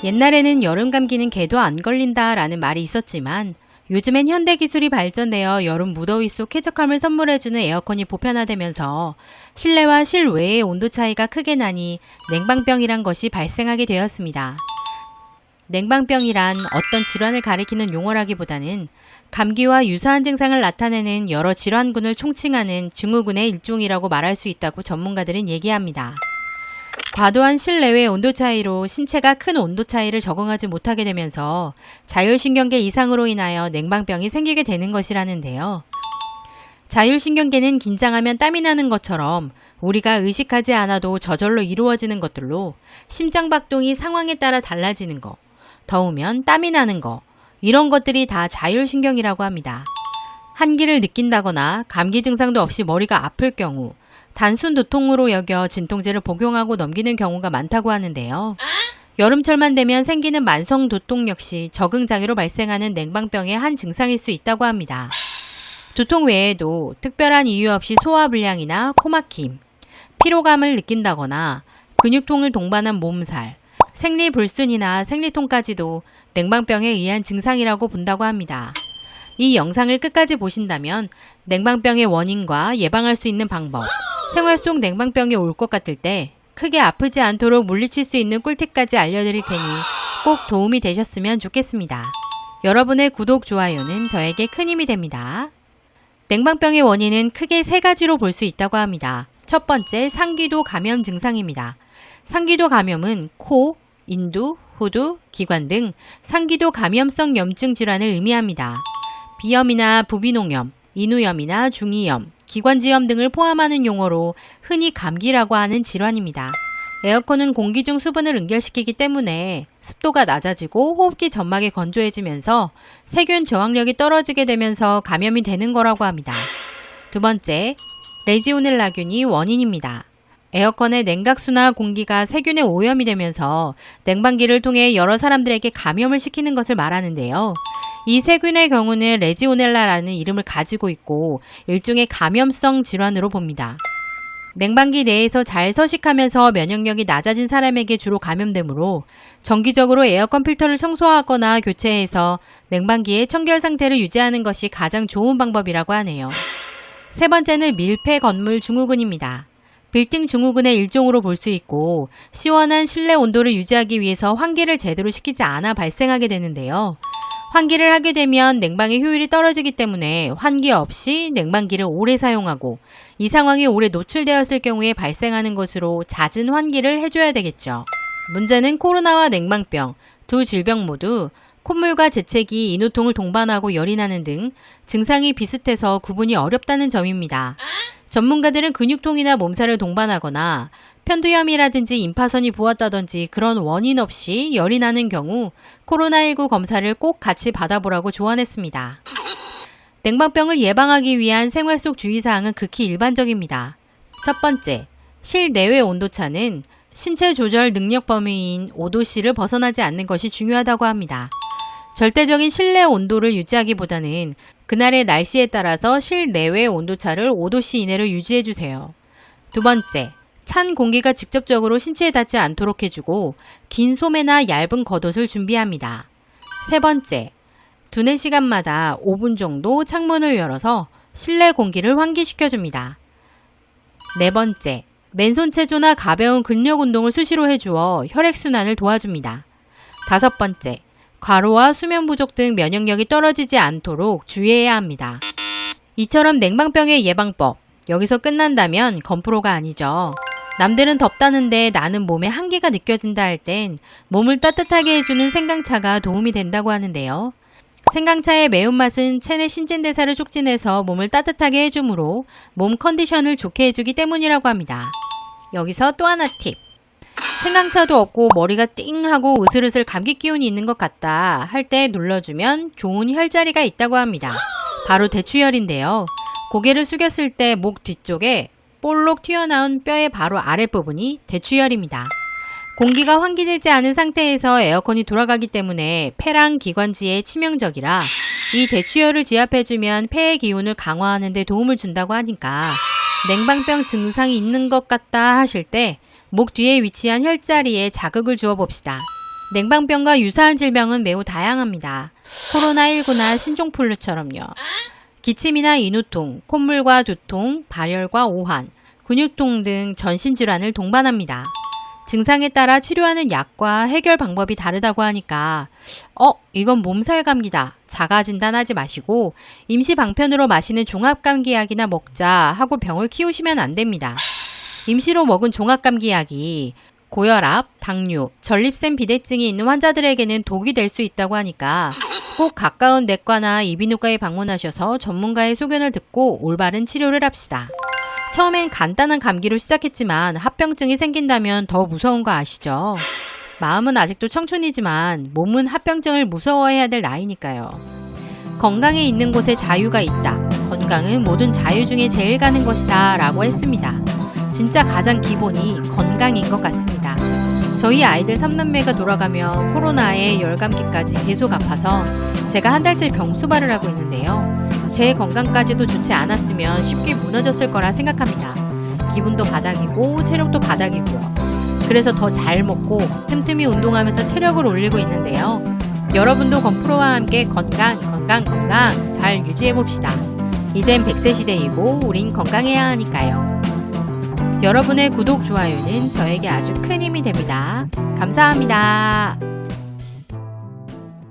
옛날에는 여름 감기는 개도 안 걸린다 라는 말이 있었지만 요즘엔 현대 기술이 발전되어 여름 무더위 속 쾌적함을 선물해주는 에어컨이 보편화되면서 실내와 실외의 온도 차이가 크게 나니 냉방병이란 것이 발생하게 되었습니다. 냉방병이란 어떤 질환을 가리키는 용어라기보다는 감기와 유사한 증상을 나타내는 여러 질환군을 총칭하는 증후군의 일종이라고 말할 수 있다고 전문가들은 얘기합니다. 과도한 실내외 온도 차이로 신체가 큰 온도 차이를 적응하지 못하게 되면서 자율신경계 이상으로 인하여 냉방병이 생기게 되는 것이라는데요. 자율신경계는 긴장하면 땀이 나는 것처럼 우리가 의식하지 않아도 저절로 이루어지는 것들로 심장박동이 상황에 따라 달라지는 것, 더우면 땀이 나는 것, 이런 것들이 다 자율신경이라고 합니다. 한기를 느낀다거나 감기 증상도 없이 머리가 아플 경우 단순 두통으로 여겨 진통제를 복용하고 넘기는 경우가 많다고 하는데요. 여름철만 되면 생기는 만성 두통 역시 적응장애로 발생하는 냉방병의 한 증상일 수 있다고 합니다. 두통 외에도 특별한 이유 없이 소화불량이나 코막힘, 피로감을 느낀다거나 근육통을 동반한 몸살, 생리불순이나 생리통까지도 냉방병에 의한 증상이라고 본다고 합니다. 이 영상을 끝까지 보신다면 냉방병의 원인과 예방할 수 있는 방법, 생활 속 냉방병이 올 것 같을 때 크게 아프지 않도록 물리칠 수 있는 꿀팁까지 알려드릴 테니 꼭 도움이 되셨으면 좋겠습니다. 여러분의 구독, 좋아요는 저에게 큰 힘이 됩니다. 냉방병의 원인은 크게 3가지로 볼 수 있다고 합니다. 첫 번째, 상기도 감염 증상입니다. 상기도 감염은 코, 인두, 후두, 기관 등 상기도 감염성 염증 질환을 의미합니다. 비염이나 부비농염, 인후염이나 중이염, 기관지염 등을 포함하는 용어로 흔히 감기라고 하는 질환입니다. 에어컨은 공기 중 수분을 응결시키기 때문에 습도가 낮아지고 호흡기 점막이 건조해지면서 세균 저항력이 떨어지게 되면서 감염이 되는 거라고 합니다. 두 번째, 레지오넬라균이 원인입니다. 에어컨의 냉각수나 공기가 세균에 오염이 되면서 냉방기를 통해 여러 사람들에게 감염을 시키는 것을 말하는데요. 이 세균의 경우는 레지오넬라라는 이름을 가지고 있고 일종의 감염성 질환으로 봅니다. 냉방기 내에서 잘 서식하면서 면역력이 낮아진 사람에게 주로 감염되므로 정기적으로 에어컨 필터를 청소하거나 교체해서 냉방기의 청결 상태를 유지하는 것이 가장 좋은 방법이라고 하네요. 세 번째는 밀폐 건물 증후군입니다. 빌딩 증후군의 일종으로 볼 수 있고 시원한 실내 온도를 유지하기 위해서 환기를 제대로 시키지 않아 발생하게 되는데요. 환기를 하게 되면 냉방의 효율이 떨어지기 때문에 환기 없이 냉방기를 오래 사용하고 이 상황이 오래 노출되었을 경우에 발생하는 것으로 잦은 환기를 해줘야 되겠죠. 문제는 코로나와 냉방병, 두 질병 모두 콧물과 재채기, 인후통을 동반하고 열이 나는 등 증상이 비슷해서 구분이 어렵다는 점입니다. 전문가들은 근육통이나 몸살을 동반하거나 편두염이라든지 임파선이 부었다든지 그런 원인 없이 열이 나는 경우 코로나19 검사를 꼭 같이 받아보라고 조언했습니다. 냉방병을 예방하기 위한 생활 속 주의사항은 극히 일반적입니다. 첫 번째, 실내외 온도차는 신체 조절 능력 범위인 5도씨를 벗어나지 않는 것이 중요하다고 합니다. 절대적인 실내 온도를 유지하기보다는 그날의 날씨에 따라서 실내외 온도차를 5도씨 이내로 유지해주세요. 두 번째, 찬 공기가 직접적으로 신체에 닿지 않도록 해주고 긴 소매나 얇은 겉옷을 준비합니다. 세 번째, 두네 시간마다 5분 정도 창문을 열어서 실내 공기를 환기시켜줍니다. 네 번째, 맨손 체조나 가벼운 근력 운동을 수시로 해주어 혈액순환을 도와줍니다. 다섯 번째, 과로와 수면 부족 등 면역력이 떨어지지 않도록 주의해야 합니다. 이처럼 냉방병의 예방법, 여기서 끝난다면 건프로가 아니죠. 남들은 덥다는데 나는 몸에 한기가 느껴진다 할 땐 몸을 따뜻하게 해주는 생강차가 도움이 된다고 하는데요. 생강차의 매운맛은 체내 신진대사를 촉진해서 몸을 따뜻하게 해주므로 몸 컨디션을 좋게 해주기 때문이라고 합니다. 여기서 또 하나 팁. 생강차도 없고 머리가 띵하고 으슬으슬 감기 기운이 있는 것 같다 할 때 눌러주면 좋은 혈자리가 있다고 합니다. 바로 대추혈인데요. 고개를 숙였을 때 목 뒤쪽에 볼록 튀어나온 뼈의 바로 아랫부분이 대추혈입니다. 공기가 환기되지 않은 상태에서 에어컨이 돌아가기 때문에 폐랑 기관지에 치명적이라 이 대추혈을 지압해주면 폐의 기운을 강화하는 데 도움을 준다고 하니까 냉방병 증상이 있는 것 같다 하실 때 목 뒤에 위치한 혈자리에 자극을 주어 봅시다. 냉방병과 유사한 질병은 매우 다양합니다. 코로나19나 신종플루처럼요. 기침이나 인후통, 콧물과 두통, 발열과 오한, 근육통 등 전신질환을 동반합니다. 증상에 따라 치료하는 약과 해결 방법이 다르다고 하니까 이건 몸살 감기다 자가 진단하지 마시고 임시 방편으로 마시는 종합감기약이나 먹자 하고 병을 키우시면 안 됩니다. 임시로 먹은 종합감기약이 고혈압, 당뇨, 전립腺 비대증이 있는 환자들에게는 독이 될 수 있다고 하니까 꼭 가까운 내과나 이비인후과에 방문하셔서 전문가의 소견을 듣고 올바른 치료를 합시다. 처음엔 간단한 감기로 시작했지만 합병증이 생긴다면 더 무서운 거 아시죠? 마음은 아직도 청춘이지만 몸은 합병증을 무서워해야 될 나이니까요. 건강에 있는 곳에 자유가 있다. 건강은 모든 자유 중에 제일 가는 것이다 라고 했습니다. 진짜 가장 기본이 건강인 것 같습니다. 저희 아이들 3남매가 돌아가며 코로나에 열감기까지 계속 아파서 제가 한 달째 병수발을 하고 있는데요. 제 건강까지도 좋지 않았으면 쉽게 무너졌을 거라 생각합니다. 기분도 바닥이고 체력도 바닥이고요. 그래서 더 잘 먹고 틈틈이 운동하면서 체력을 올리고 있는데요. 여러분도 건프로와 함께 건강 잘 유지해봅시다. 이젠 100세 시대이고 우린 건강해야 하니까요. 여러분의 구독, 좋아요는 저에게 아주 큰 힘이 됩니다. 감사합니다.